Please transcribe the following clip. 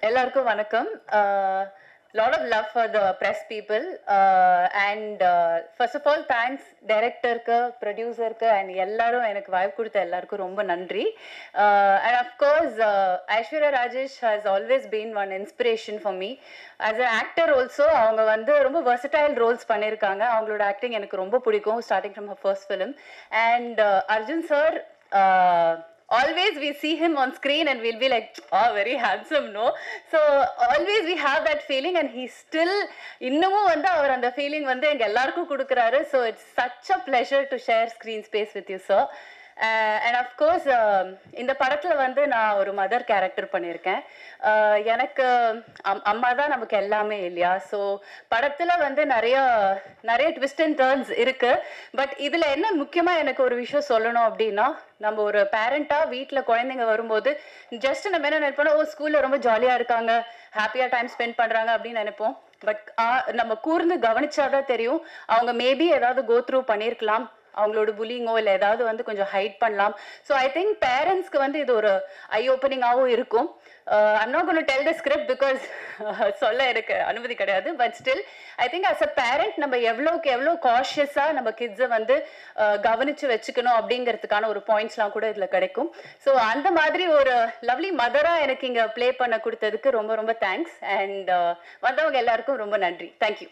எல்லாருக்கும் வணக்கம். Lot of love for the press people, and first of all thanks director-க்கு, producer-க்கு and எல்லாரும் எனக்கு வாய்ப்பு கொடுத்த எல்லாருக்கும் ரொம்ப நன்றி. And of course Aishwarya Rajesh has always been one inspiration for me. As an actor also அவங்க வந்து ரொம்ப versatile roles பண்ணிருக்காங்க. அவங்களோட acting எனக்கு ரொம்ப பிடிக்கும் starting from her first film. And Arjun sir, always we see him on screen and we'll be like, oh, very handsome, no? So always we have that feeling, and he still இன்னமும் வந்து அவர் அந்த feeling வந்து எங்க எல்லாருக்கும் கொடுக்கறாரு. So it's such a pleasure to share screen space with you, sir. And of course இந்த படத்துல வந்து நான் ஒரு மதர் கேரக்டர் பண்ணியிருக்கேன். எனக்கு அம்மா தான் நமக்கு எல்லாமே இல்லையா? ஸோ படத்துல வந்து நிறைய ட்விஸ்ட் அண்ட் டர்ன்ஸ் இருக்கு. பட் இதுல என்ன முக்கியமா எனக்கு ஒரு விஷயம் சொல்லணும் அப்படின்னா, நம்ம ஒரு பேரண்டா வீட்டில் குழந்தைங்க வரும்போது ஜஸ்ட் நம்ம என்ன நினைப்போம், ஓ ஸ்கூல்ல ரொம்ப ஜாலியா இருக்காங்க, ஹாப்பியா டைம் ஸ்பெண்ட் பண்றாங்க அப்படின்னு நினைப்போம். பட் நம்ம கூர்ந்து கவனிச்சாதான் தெரியும், அவங்க மேபி ஏதாவது கோ த்ரூ பண்ணியிருக்கலாம், அவங்களோட புல்லிங்கோ இல்லை ஏதாவது வந்து கொஞ்சம் ஹைட் பண்ணலாம். ஸோ ஐ திங்க் பேரண்ட்ஸ்க்கு வந்து இது ஒரு ஐ ஓப்பனிங்காகவும் இருக்கும். I'm not going to tell the script because சொல்ல எனக்கு அனுமதி கிடையாது. But still I think as a parent நம்ம எவ்வளோக்கு எவ்வளோ காஷியஸாக நம்ம கிட்ஸை வந்து கவனித்து வச்சுக்கணும் அப்படிங்கிறதுக்கான ஒரு பாயிண்ட்ஸ்லாம் கூட இதில் கிடைக்கும். ஸோ அந்த மாதிரி ஒரு லவ்லி மதராக எனக்கு இங்கே ப்ளே பண்ண கொடுத்ததுக்கு ரொம்ப ரொம்ப தேங்க்ஸ். அண்ட் வந்தவங்க எல்லாருக்கும் ரொம்ப நன்றி. தேங்க்யூ.